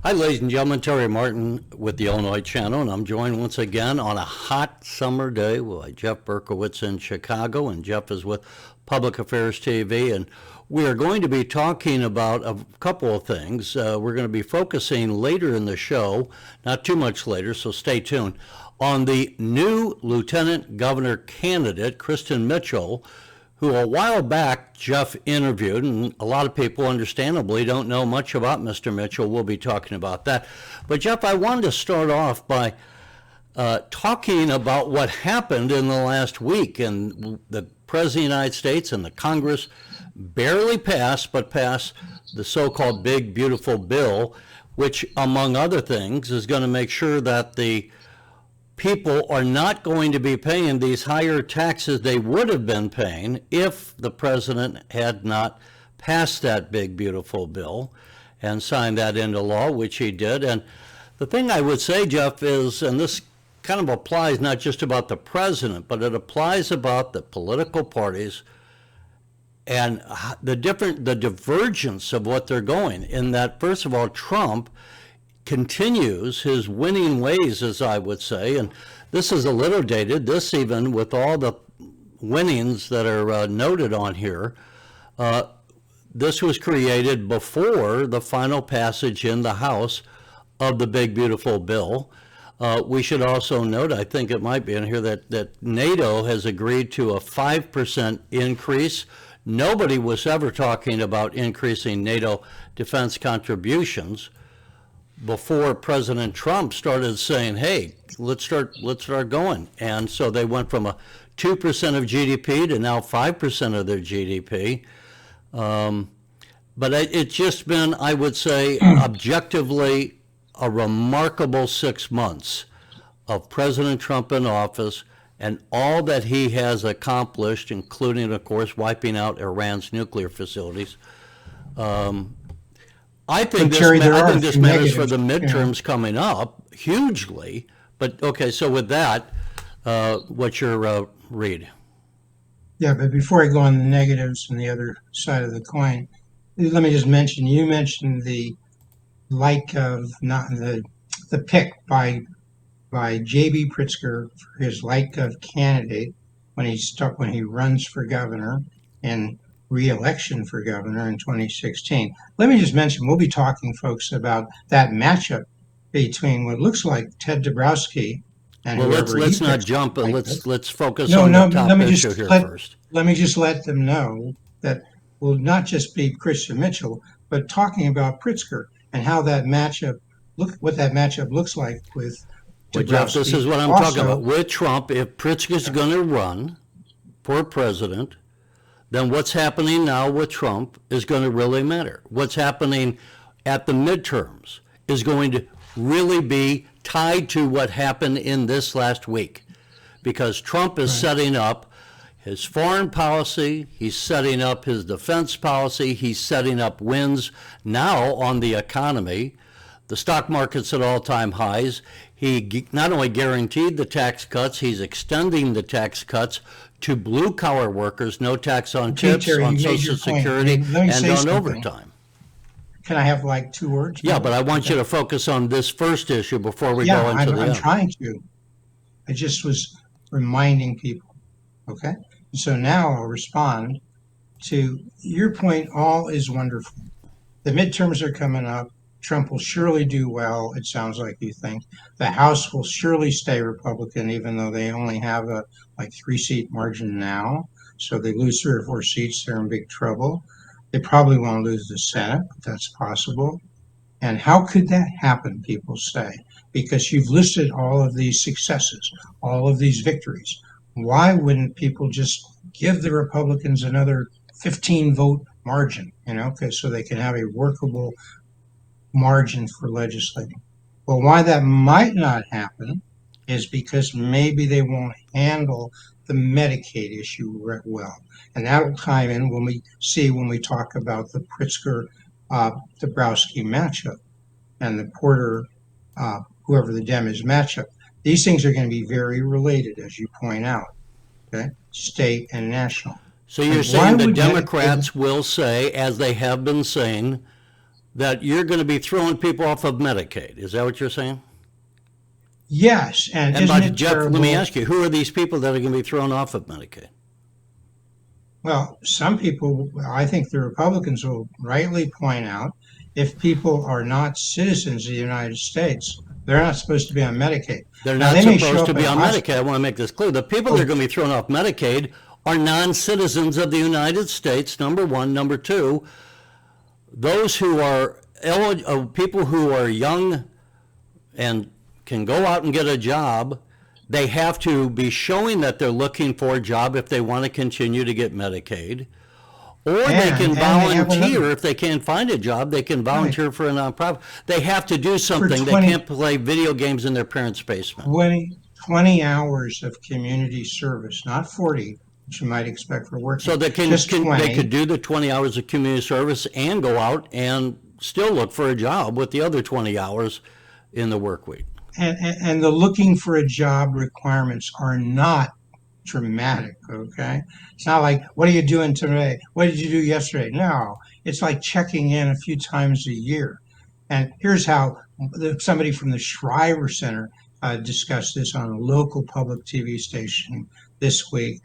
Hi, ladies and gentlemen. Terry Martin with the Illinois Channel, and I'm joined once again on a hot summer day by Jeff Berkowitz in Chicago, and Jeff is with Public Affairs TV, and we are going to be talking about a couple of things. We're going to be focusing later in the show, not too much later, so stay tuned, on the new Lieutenant Governor candidate, Pritzker-Mitchell, who a while back Jeff interviewed, and a lot of people understandably don't know much about Mr. Mitchell. We'll be talking about that. But Jeff, I wanted to start off by talking about what happened in the last week. And the President of the United States and the Congress barely passed the so-called big, beautiful bill, which, among other things, is going to make sure that the people are not going to be paying these higher taxes they would have been paying if the president had not passed that big, beautiful bill and signed that into law, which he did. And the thing I would say, Jeff, is, and this kind of applies not just about the president, but it applies about the political parties and the divergence of what they're going in that, first of all, Trump continues his winning ways, as I would say, and this is a little dated, this even with all the winnings that are noted on here. This was created before the final passage in the House of the big, beautiful bill. We should also note, I think it might be in here, that NATO has agreed to a 5% increase. Nobody was ever talking about increasing NATO defense contributions before President Trump started saying, hey, let's start going. And so they went from a 2% of GDP to now 5% of their GDP. But it's just been, I would say, objectively a remarkable 6 months of President Trump in office and all that he has accomplished, including, of course, wiping out Iran's nuclear facilities. I think this matters for the midterms coming up hugely. But okay, so with that, what's your read? Yeah, but before I go on the negatives and the other side of the coin, let me just mention, you mentioned the not the pick by J.B. Pritzker for his light gov candidate when he runs for governor and re-election for governor in 2016. Let me just mention, we'll be talking, folks, about that matchup between what looks like Ted Dabrowski and let's not jump. Let's focus on the top issue here first. Let me just let them know that will not just be Pritzker-Mitchell, but talking about Pritzker and how that matchup what that matchup looks like with Dabrowski. Jeff, this is what I'm talking about. With Trump, if Pritzker's going to run for president, then what's happening now with Trump is going to really matter. What's happening at the midterms is going to really be tied to what happened in this last week, because Trump is setting up his foreign policy, he's setting up his defense policy, he's setting up wins now on the economy. The stock market's at all-time highs. He not only guaranteed the tax cuts, he's extending the tax cuts to blue-collar workers, no tax on tips, Terry, on Social Security, and on overtime. Can I have like 2 words? Yeah, but I want you to focus on this first issue before we go into the other. I'm trying to. I just was reminding people, okay? So now I'll respond to your point. All is wonderful. The midterms are coming up. Trump will surely do well, it sounds like you think. The House will surely stay Republican, even though they only have a 3-seat margin now. So they lose 3 or 4 seats, they're in big trouble. They probably won't lose the Senate, but that's possible. And how could that happen, people say? Because you've listed all of these successes, all of these victories. Why wouldn't people just give the Republicans another 15-vote margin, so they can have a workable margin for legislating? Well, why that might not happen is because maybe they won't handle the Medicaid issue well. And that'll tie in when we talk about the Pritzker-Dabrowski matchup and the Porter, whoever the Dem is matchup. These things are going to be very related, as you point out, okay? State and national. So you're saying the Democrats will say, as they have been saying that you're going to be throwing people off of Medicaid. Is that what you're saying? Yes, and And isn't by it Jeff, terrible? let me ask you, who are these people that are going to be thrown off of Medicaid? Well, some people, I think the Republicans will rightly point out, if people are not citizens of the United States, they're not supposed to be on Medicaid. They're Now, not they may show supposed up to be at a on Medicaid. I hospital. want to make this clear. The people that are Oh, going to be thrown off Medicaid are non-citizens of the United States, number one. Number two, those who are people who are young and can go out and get a job, they have to be showing that they're looking for a job if they want to continue to get Medicaid. Or they can and they have volunteer. another, If they can't find a job, they can right, volunteer for a nonprofit. They have to do for something. They 20, can't play video games in their parents' basement. 20 hours of community service, not 40, which you might expect for So working, they just they could 20. do the 20 hours of community service and go out and still look for a job with the other 20 hours in the work week. And the looking for a job requirements are not dramatic, okay? It's not like, what are you doing today? What did you do yesterday? No, it's like checking in a few times a year. And here's how somebody from the Shriver Center discussed this on a local public TV station this week,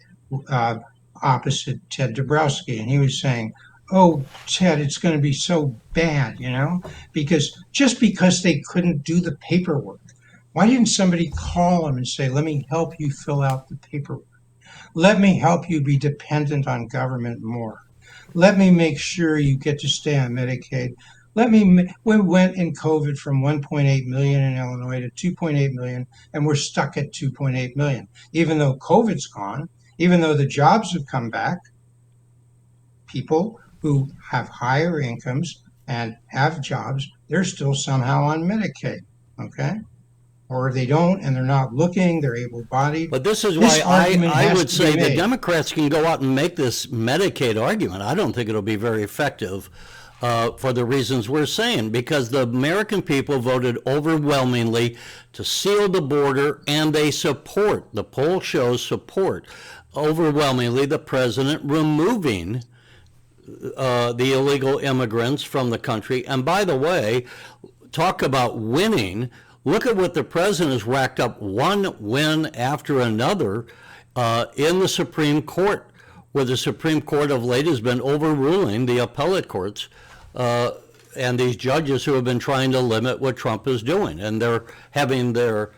uh, opposite Ted Dabrowski. And he was saying, oh, Ted, it's going to be so bad, because just because they couldn't do the paperwork, why didn't somebody call them and say, let me help you fill out the paperwork? Let me help you be dependent on government more. Let me make sure you get to stay on Medicaid. We went in COVID from 1.8 million in Illinois to 2.8 million, and we're stuck at 2.8 million. Even though COVID's gone, even though the jobs have come back, people who have higher incomes and have jobs, they're still somehow on Medicaid, okay? Or if they don't and they're not looking, they're able-bodied. But this is This why argument I has would to be say the made. Democrats can go out and make this Medicaid argument. I don't think it'll be very effective for the reasons we're saying, because the American people voted overwhelmingly to seal the border, and they support, the poll shows support, overwhelmingly the president removing the illegal immigrants from the country. And by the way, talk about winning. Look at what the president has racked up, one win after another in the Supreme Court, where the Supreme Court of late has been overruling the appellate courts and these judges who have been trying to limit what Trump is doing. And they're having their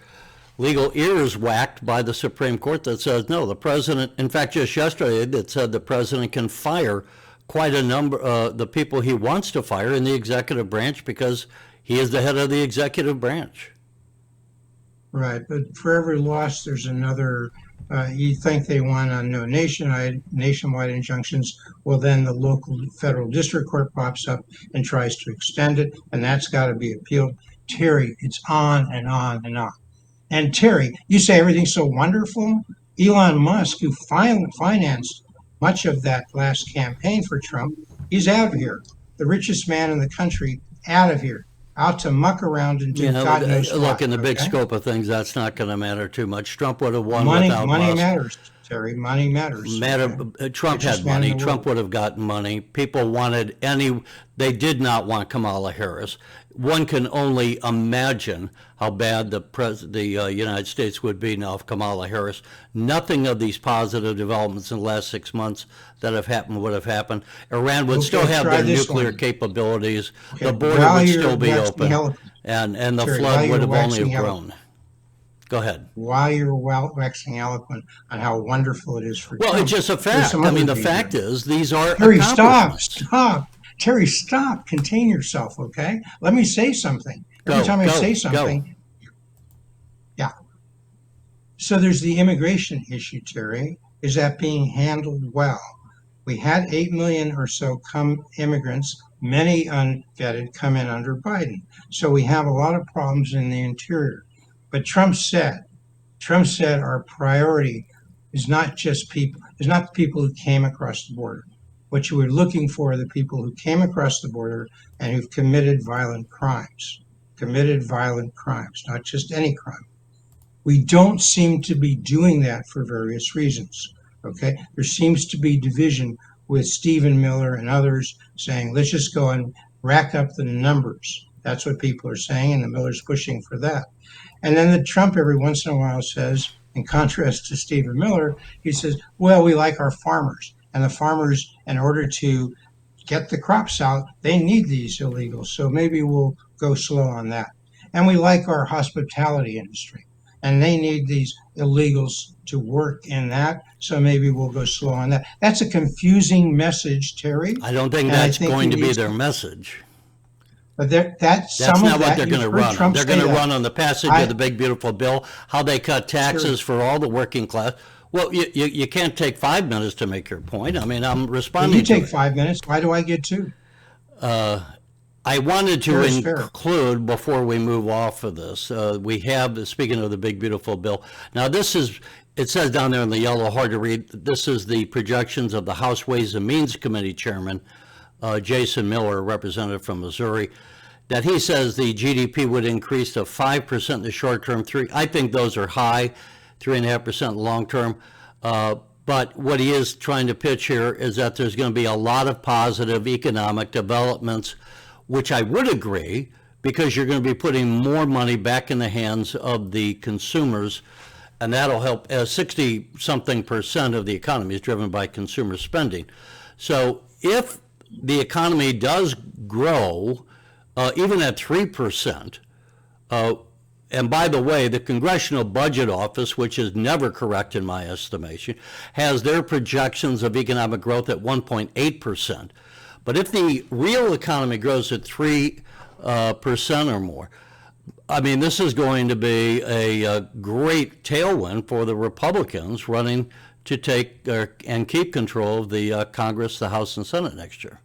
legal ears whacked by the Supreme Court that says, no, the president, in fact, just yesterday, that said the president can fire quite a number, the people he wants to fire in the executive branch because he is the head of the executive branch. Right, but for every loss, there's another. You think they want on no nationwide injunctions? Well, then the local federal district court pops up and tries to extend it, and that's got to be appealed. Terry, it's on and on and on. And Terry, you say everything's so wonderful. Elon Musk, who financed much of that last campaign for Trump, he's out of here. The richest man in the country, out of here. Out to muck around and do You know, God knows look, what. in the big Okay? scope of things, that's not going to matter too much. Trump would have won Money, without money Musk. matters, Terry. Money matters. Trump Richest had man in money. the Trump world. would have gotten money. People wanted they did not want Kamala Harris. One can only imagine how bad the United States would be now if Kamala Harris. Nothing of these positive developments in the last 6 months that have happened would have happened. Iran would still have try their this nuclear one. capabilities. Okay, The border while would you're still be waxing open, eloquent, and the Terry, while flood would you're have only waxing grown. Go ahead. waxing eloquent on how wonderful it is for Well, it's Trump, just a there's some fact. I other mean, the danger. fact is, these are Terry, stop, accomplishments. stop. Terry, stop. Contain yourself, okay? Let me say something. Every Go, time I say go, go. something, yeah. So there's the immigration issue, Terry. Is that being handled well? We had 8 million or so immigrants, many unvetted, come in under Biden. So we have a lot of problems in the interior. But Trump said our priority is not the people who came across the border. What you were looking for are the people who came across the border and who've committed violent crimes, not just any crime. We don't seem to be doing that for various reasons. Okay, there seems to be division with Stephen Miller and others saying, let's just go and rack up the numbers. That's what people are saying, and the Miller's pushing for that. And then the Trump every once in a while says, in contrast to Stephen Miller, he says, well, we like our farmers. And the farmers, in order to get the crops out, they need these illegals. So maybe we'll go slow on that. And we like our hospitality industry. And they need these illegals to work in that. So maybe we'll go slow on that. That's a confusing message, Terry. I don't think that's going to be their message. But that's not what they're going to run on. They're going to run on the passage of the big, beautiful bill, how they cut taxes for all the working class. Well, you can't take 5 minutes to make your point. I mean, I'm responding You take 5 minutes. Why do I get 2? I wanted to include, before we move off of this, we have, speaking of the big, beautiful bill, now this is, it says down there in the yellow, hard to read, this is the projections of the House Ways and Means Committee Chairman, Jason Miller, a representative from Missouri, that he says the GDP would increase to 5% in the short term. I think those are high, 3.5% long term. But what he is trying to pitch here is that there's going to be a lot of positive economic developments, which I would agree, because you're going to be putting more money back in the hands of the consumers, and that'll help. 60-something% of the economy is driven by consumer spending. So if the economy does grow, even at 3%, and by the way, the Congressional Budget Office, which is never correct in my estimation, has their projections of economic growth at 1.8%. But if the real economy grows at 3% or more, I mean, this is going to be a great tailwind for the Republicans running to take and keep control of the Congress, the House, and Senate next year.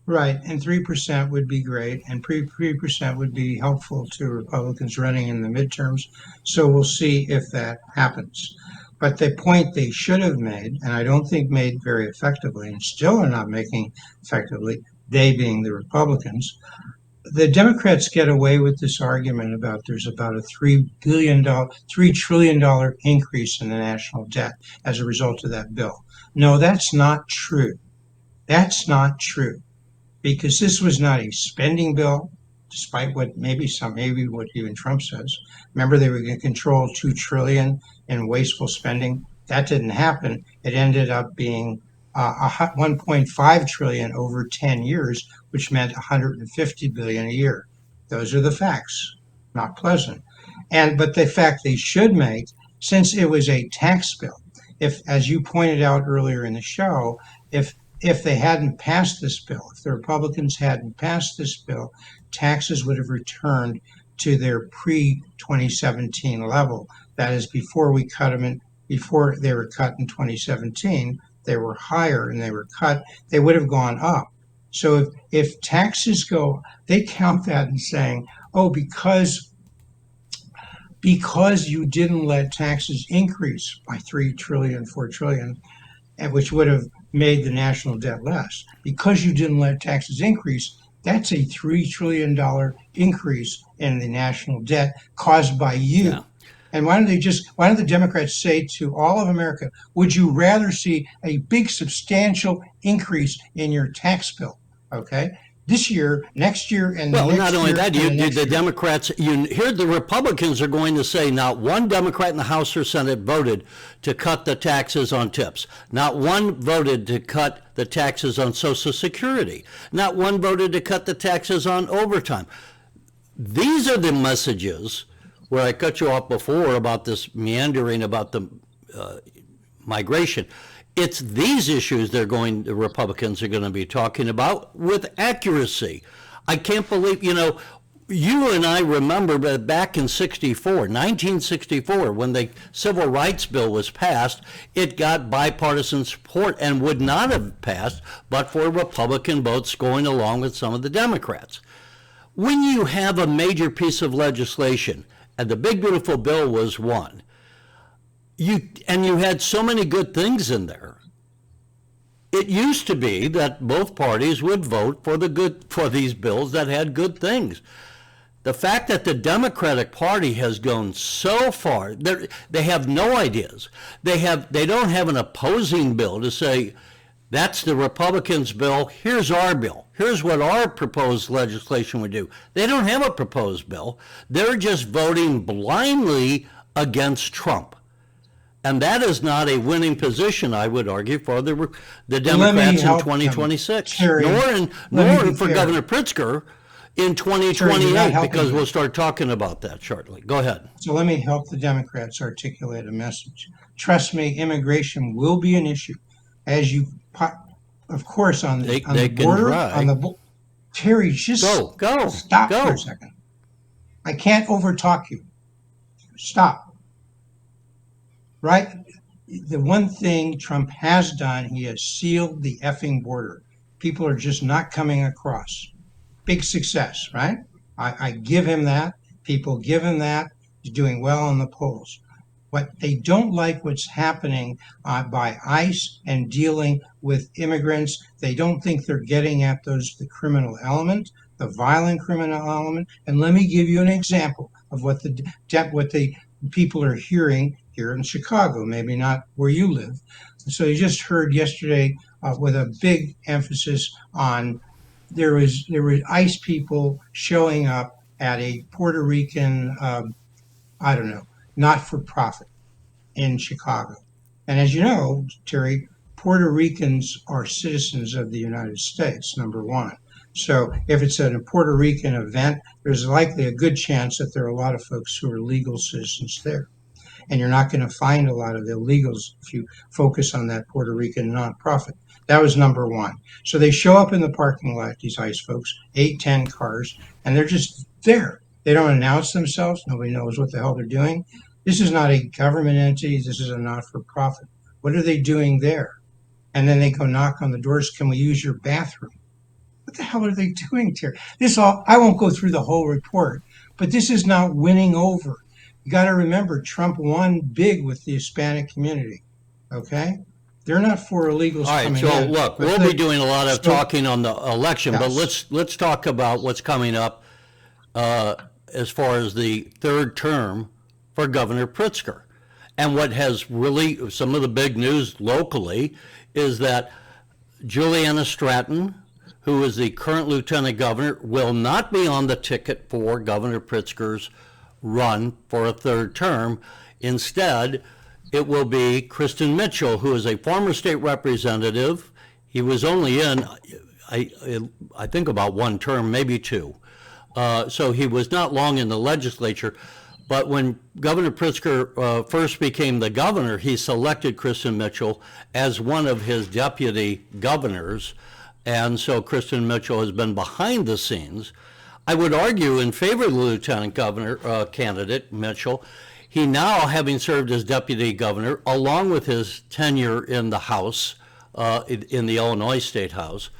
Right, and 3% would be great, and 3% would be helpful to Republicans running in the midterms. So we'll see if that happens. But the point they should have made, and I don't think made very effectively, and still are not making effectively, they being the Republicans, the Democrats get away with this argument about there's about a $3 trillion increase in the national debt as a result of that bill. No, that's not true. That's not true. Because this was not a spending bill, despite what maybe what even Trump says. Remember, they were going to control $2 trillion in wasteful spending. That didn't happen. It ended up being $1.5 trillion over 10 years, which meant $150 billion a year. Those are the facts. Not pleasant. But the fact they should make, since it was a tax bill, if, as you pointed out earlier in the show, if they hadn't passed this bill, if the Republicans hadn't passed this bill, taxes would have returned to their pre-2017 level. That is, before we cut them in, before they were cut in 2017, they were higher and they were cut, they would have gone up. So if taxes go, they count that and saying, oh, because you didn't let taxes increase by 3 trillion, 4 trillion, which would have made the national debt less. Because you didn't let taxes increase, that's a $3 trillion increase in the national debt caused by you. Yeah. And why don't the Democrats say to all of America, would you rather see a big substantial increase in your tax bill? Okay. This year, next year, and well, next not only year, that, the Democrats, you hear the Republicans are going to say not one Democrat in the House or Senate voted to cut the taxes on tips. Not one voted to cut the taxes on Social Security. Not one voted to cut the taxes on overtime. These are the messages where I cut you off before about this meandering about the migration. It's these issues the Republicans are going to be talking about with accuracy. I can't believe, you and I remember back in 1964, when the Civil Rights Bill was passed, it got bipartisan support and would not have passed but for Republican votes going along with some of the Democrats. When you have a major piece of legislation, and the big beautiful bill was one, you had so many good things in there. It used to be that both parties would vote for these bills that had good things. The fact that the Democratic Party has gone so far, they have no ideas. They don't have an opposing bill to say, That's the Republicans' bill. Here's our bill. Here's what our proposed legislation would do. They don't have a proposed bill. They're just voting blindly against Trump. And that is not a winning position, I would argue, for the Let me Democrats in help 2026, Terry, nor for fair. Governor Pritzker in Terry, you're 2028, not helping because me. we'll start talking about that shortly. Go ahead. So let me help the Democrats articulate a message. Trust me, immigration will be an issue. As you, of course, on They the can border, try. Terry, just Go, stop for go. a second. I can't overtalk you. Stop. Right? The one thing Trump has done, he has sealed the effing border. People are just not coming across. Big success, right? I give him that. People give him that. He's doing well on the polls. What they don't like what's happening by ICE and dealing with immigrants. They don't think they're getting at the criminal element, the violent criminal element. And let me give you an example of what the people are hearing here in Chicago, maybe not where you live. So you just heard yesterday with a big emphasis on there were ICE people showing up at a Puerto Rican, I don't know, not for profit in Chicago. And as you know, Terry, Puerto Ricans are citizens of the United States, number one. So if it's a Puerto Rican event, there's likely a good chance that there are a lot of folks who are legal citizens there. And you're not going to find a lot of illegals if you focus on that Puerto Rican nonprofit. That was number one. So they show up in the parking lot, these ICE folks, 8, 10 cars, and they're just there. They don't announce themselves. Nobody knows what the hell they're doing. This is not a government entity. This is a not-for-profit. What are they doing there? And then they go knock on the doors. Can we use your bathroom? What the hell are they doing, Terry? I won't go through the whole report, but this is not winning over. You got to remember, Trump won big with the Hispanic community. Okay? They're not for illegals All right, coming so in. look, we'll be doing a lot of talking on the election, but Yes. let's talk about what's coming up as far as the third term for Governor Pritzker. And what has really, some of the big news locally is that Juliana Stratton, who is the current lieutenant governor, will not be on the ticket for Governor Pritzker's run for a third term. Instead, it will be Pritzker-Mitchell, who is a former state representative. He was only in, I think, about one term, maybe two. So he was not long in the legislature. But when Governor Pritzker first became the governor, he selected Pritzker-Mitchell as one of his deputy governors. And so Pritzker-Mitchell has been behind the scenes. I would argue in favor of the lieutenant governor candidate, Mitchell. He now, having served as deputy governor, along with his tenure in the House, in the Illinois State House,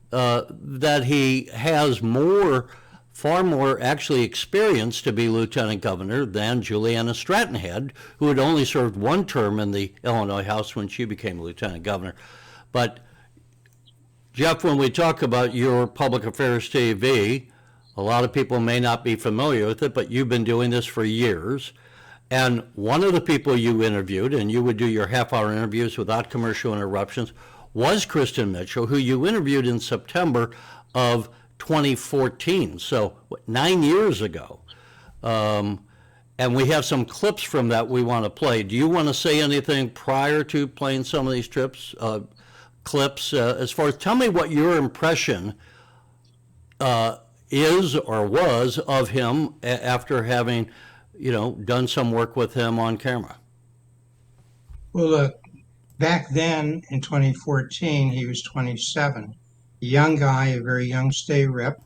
that he has far more actually experience to be lieutenant governor than Juliana Stratton had, who had only served one term in the Illinois House when she became lieutenant governor. But Jeff, when we talk about your public affairs TV, a lot of people may not be familiar with it, but you've been doing this for years. And one of the people you interviewed, and you would do your half-hour interviews without commercial interruptions, was Pritzker-Mitchell, who you interviewed in September of 2014, so 9 years ago. And we have some clips from that we want to play. Do you want to say anything prior to playing some of these clips? As far as, tell me what your impression is or was of him after having, done some work with him on camera. Well, look, back then in 2014, he was 27. A young guy, a very young state rep,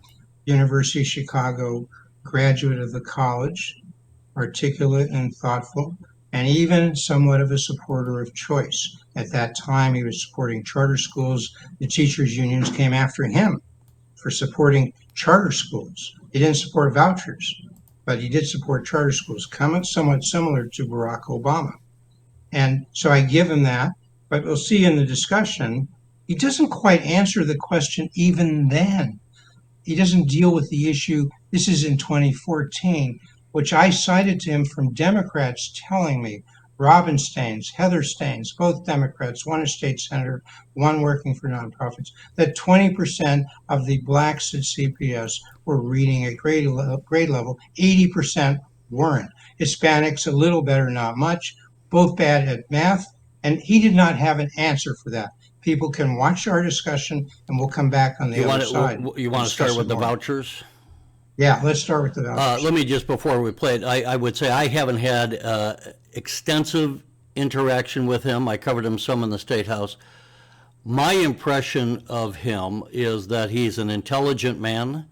University of Chicago graduate of the college, articulate and thoughtful, and even somewhat of a supporter of choice. At that time, he was supporting charter schools. The teachers' unions came after him for supporting charter schools. He didn't support vouchers, but he did support charter schools, somewhat similar to Barack Obama. And so I give him that, but we'll see in the discussion, he doesn't quite answer the question even then. He doesn't deal with the issue. This is in 2014, which I cited to him from Democrats telling me, Robin Staines, Heather Staines, both Democrats, one a state senator, one working for nonprofits, that 20% of the blacks at CPS were reading at grade level, 80% weren't. Hispanics, a little better, not much, both bad at math, and he did not have an answer for that. People can watch our discussion, and we'll come back on the You other want side. to, you and want to start discuss it with the more. vouchers? Yeah, let's start with the vouchers. Let me just, before we play it, I would say I haven't had extensive interaction with him. I covered him some in the State House. My impression of him is that he's an intelligent man.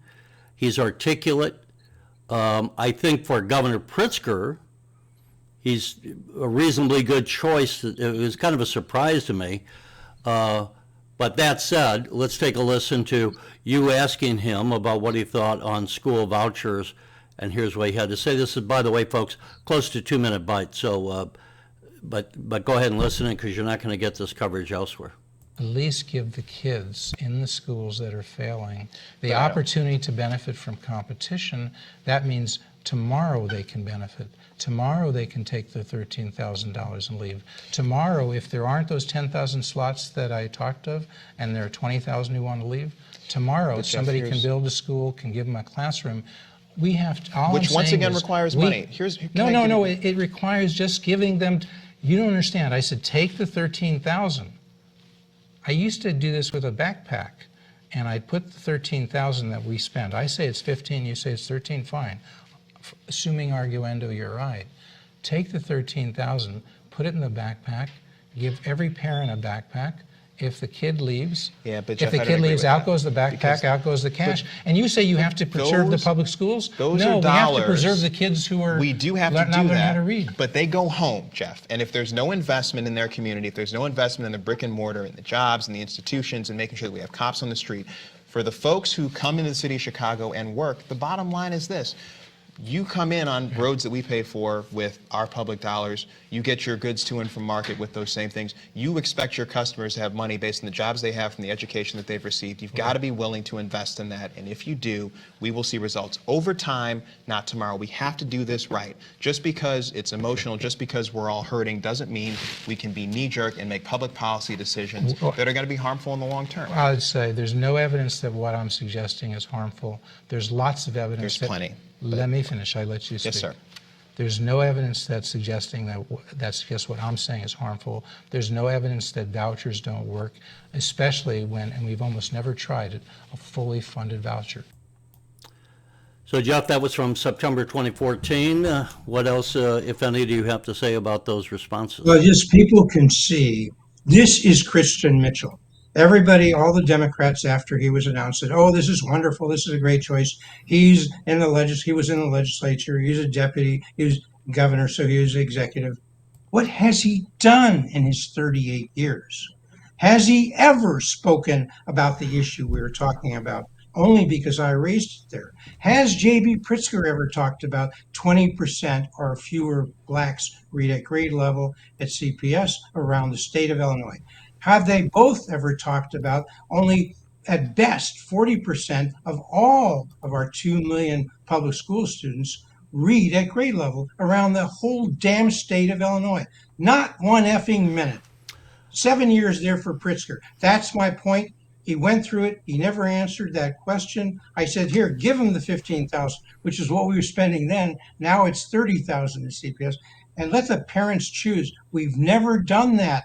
He's articulate. I think for Governor Pritzker, he's a reasonably good choice. It was kind of a surprise to me. But that said, let's take a listen to you asking him about what he thought on school vouchers, and here's what he had to say. This is, by the way, folks, close to 2-minute bites. So, but go ahead and listen in, because you're not going to get this coverage elsewhere. At least give the kids in the schools that are failing the opportunity to benefit from competition. That means tomorrow they can benefit. Tomorrow they can take the $13,000 and leave. Tomorrow, if there aren't those 10,000 slots that I talked of, and there are 20,000 who want to leave, tomorrow somebody can build a school, can give them a classroom. We have to, all Which I'm once saying again is requires money. No. It requires just giving them. You don't understand. I said take the 13,000. I used to do this with a backpack, and I'd put the 13,000 that we spent. I say it's 15, you say it's 13, fine. Assuming arguendo, you're right. Take the 13,000, put it in the backpack, give every parent a backpack. If the kid leaves, Jeff, if the kid leaves, out goes the backpack, out goes the cash. And you say you have to preserve the public schools? Those no, are we have to dollars. preserve the kids who are We do have to not do learning that, how to read. but they go home, Jeff. And if there's no investment in their community, if there's no investment in the brick and mortar, in the jobs, and the institutions, and making sure that we have cops on the street, for the folks who come into the city of Chicago and work, the bottom line is this. You come in on roads that we pay for with our public dollars. You get your goods to and from market with those same things. You expect your customers to have money based on the jobs they have from the education that they've received. You've got to be willing to invest in that. And if you do, we will see results over time, not tomorrow. We have to do this right. Just because it's emotional, just because we're all hurting, doesn't mean we can be knee-jerk and make public policy decisions that are going to be harmful in the long term. I would say there's no evidence that what I'm suggesting is harmful. There's lots of evidence. There's plenty. Let me finish. I let you speak. Yes, sir. There's no evidence that's suggesting that suggests what I'm saying is harmful. There's no evidence that vouchers don't work, especially when, and we've almost never tried it, a fully funded voucher. So, Jeff, that was from September 2014. What else, if any, do you have to say about those responses? Well, just people can see this is Christian-Mitchell. Everybody, all the Democrats after he was announced said, oh, this is wonderful. This is a great choice. He was in the legislature. He was a deputy. He was governor, so he was executive. What has he done in his 38 years? Has he ever spoken about the issue we were talking about? Only because I raised it there. Has J.B. Pritzker ever talked about 20% or fewer blacks read at grade level at CPS around the state of Illinois? Have they both ever talked about only at best 40% of all of our 2 million public school students read at grade level around the whole damn state of Illinois? Not one effing minute. 7 years there for Pritzker. That's my point. He went through it. He never answered that question. I said, here, give him the 15,000, which is what we were spending then. Now it's 30,000 at CPS, and let the parents choose. We've never done that.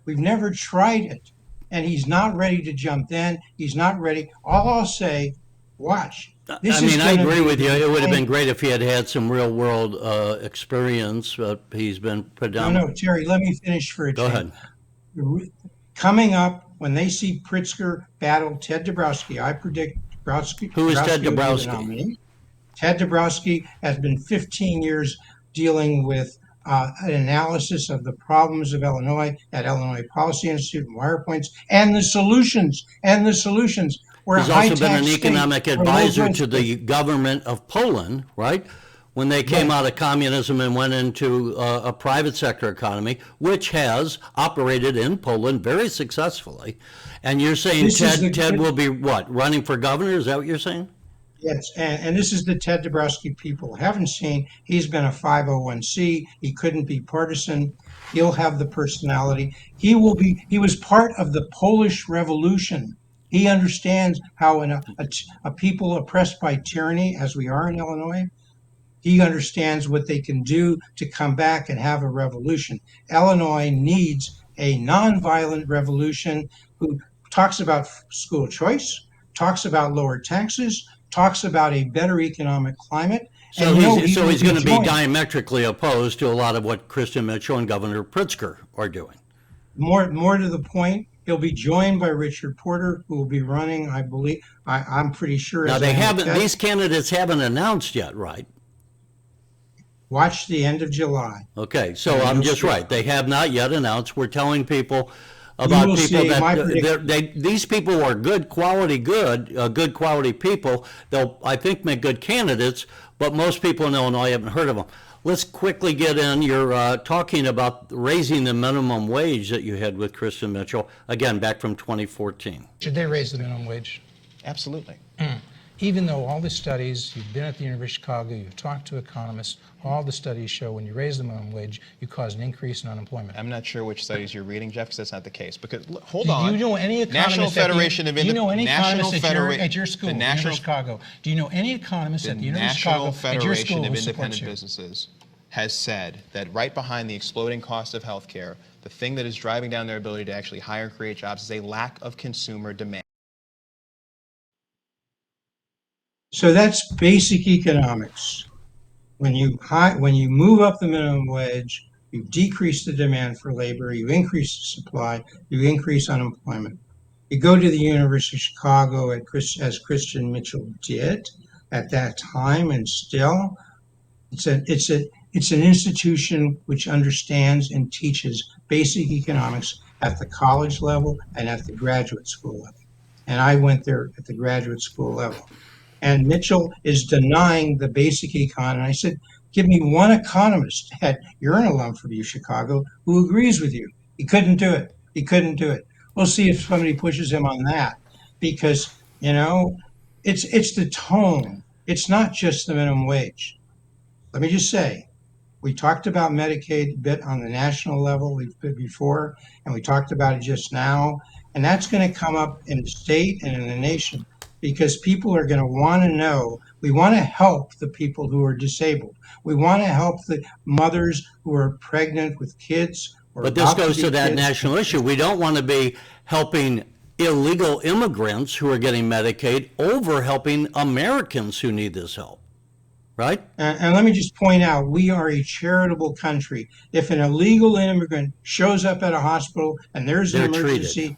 We've never tried it, and he's not ready to jump in. He's not ready. All I'll say, watch. I agree with you. It would have been great if he had had some real-world experience, but he's been predominant. No, Terry, let me finish for a Go change. ahead. Coming up, when they see Pritzker battle Ted Dabrowski, I predict Dabrowski. Who is Ted will be the Dabrowski? nominee. Ted Dabrowski has been 15 years dealing with an analysis of the problems of Illinois at Illinois Policy Institute and Wirepoints, and the solutions. We're He's a also been high-tax an state. economic We're a advisor low-growth to the state. government of Poland, right? When they came out of communism and went into a private sector economy, which has operated in Poland very successfully. And you're saying This is Ted will be what, running for governor? Is that what you're saying? Yes, and this is the Ted Dabrowski people haven't seen. He's been a 501c. He couldn't be partisan. He'll have the personality. He was part of the Polish Revolution. He understands how in a people oppressed by tyranny, as we are in Illinois, he understands what they can do to come back and have a revolution. Illinois needs a nonviolent revolution who talks about school choice, talks about lower taxes, talks about a better economic climate. So And he's, so will he's going to be joined. diametrically opposed to a lot of what Christian-Mitchell and Governor Pritzker are doing. More to the point, he'll be joined by Richard Porter, who will be running, I believe, I'm pretty sure. Now, as they an haven't; independent. these candidates haven't announced yet, right? Watch the end of July. Okay, so Yeah, I'm you'll just see. right. They have not yet announced. We're telling people You about will people see my that prediction. these people are good quality people. They'll, I think, make good candidates, but most people in Illinois haven't heard of them. Let's quickly get in. You're talking about raising the minimum wage that you had with Kristen Mitchell, again, back from 2014. Should they raise the minimum wage? Absolutely. Even though all the studies, you've been at the University of Chicago, you've talked to economists, all the studies show when you raise the minimum wage, you cause an increase in unemployment. I'm not sure which studies you're reading, Jeff, because that's not the case. Because hold Do on. you know any National economist at the- Federation of Do you know any National economist at your school, the University National of Chicago? Do you know any economist the at the University of National Chicago at your Federation school of who supports Independent you? Businesses has said that right behind the exploding cost of healthcare, the thing that is driving down their ability to actually hire and create jobs is a lack of consumer demand. So that's basic economics. When you move up the minimum wage, you decrease the demand for labor, you increase the supply, you increase unemployment. You go to the University of Chicago as Christian Mitchell did at that time, and still, it's an institution which understands and teaches basic economics at the college level and at the graduate school level. And I went there at the graduate school level. And Mitchell is denying the basic econ. And I said, give me one economist you're an alum from U Chicago who agrees with you. He couldn't do it. He couldn't do it. We'll see if somebody pushes him on that because, it's the tone. It's not just the minimum wage. Let me just say, we talked about Medicaid a bit on the national level before, and we talked about it just now. And that's going to come up in the state and in the nation because people are going to want to know. We want to help the people who are disabled. We want to help the mothers who are pregnant with kids or But this about goes be to that kids. national issue. We don't want to be helping illegal immigrants who are getting Medicaid over helping Americans who need this help, right? And let me just point out, we are a charitable country. If an illegal immigrant shows up at a hospital and there's an They're emergency,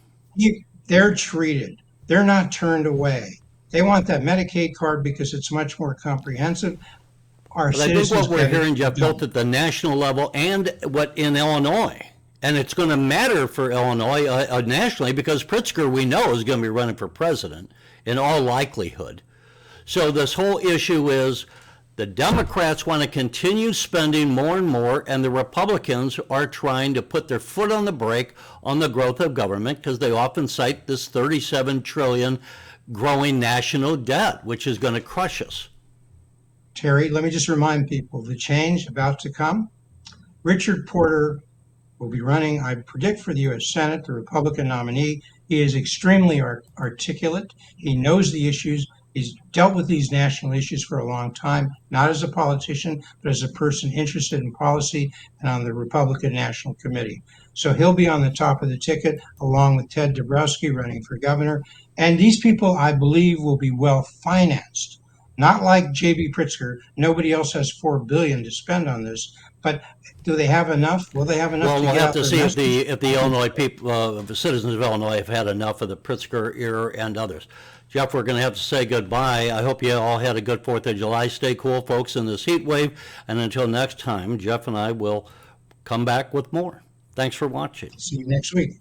they're treated. They're not turned away. They want that Medicaid card because it's much more comprehensive. Our But I think citizens what we're get it. hearing, Jeff, both at the national level and what in Illinois, and it's going to matter for Illinois nationally because Pritzker, we know, is going to be running for president in all likelihood. So this whole issue is the Democrats want to continue spending more and more, and the Republicans are trying to put their foot on the brake on the growth of government because they often cite this 37 trillion growing national debt, which is going to crush us. Terry, let me just remind people the change about to come. Richard Porter will be running, I predict, for the U.S. Senate, the Republican nominee. He is extremely articulate. He knows the issues. He's dealt with these national issues for a long time, not as a politician, but as a person interested in policy and on the Republican National Committee. So he'll be on the top of the ticket, along with Ted Dabrowski running for governor. And these people, I believe, will be well financed. Not like J.B. Pritzker. Nobody else has $4 billion to spend on this. But do they have enough? Will they have enough Well, to we'll get have out to their see message? if the Illinois people, the citizens of Illinois, have had enough of the Pritzker era and others. Jeff, we're going to have to say goodbye. I hope you all had a good 4th of July. Stay cool, folks, in this heat wave. And until next time, Jeff and I will come back with more. Thanks for watching. See you next week.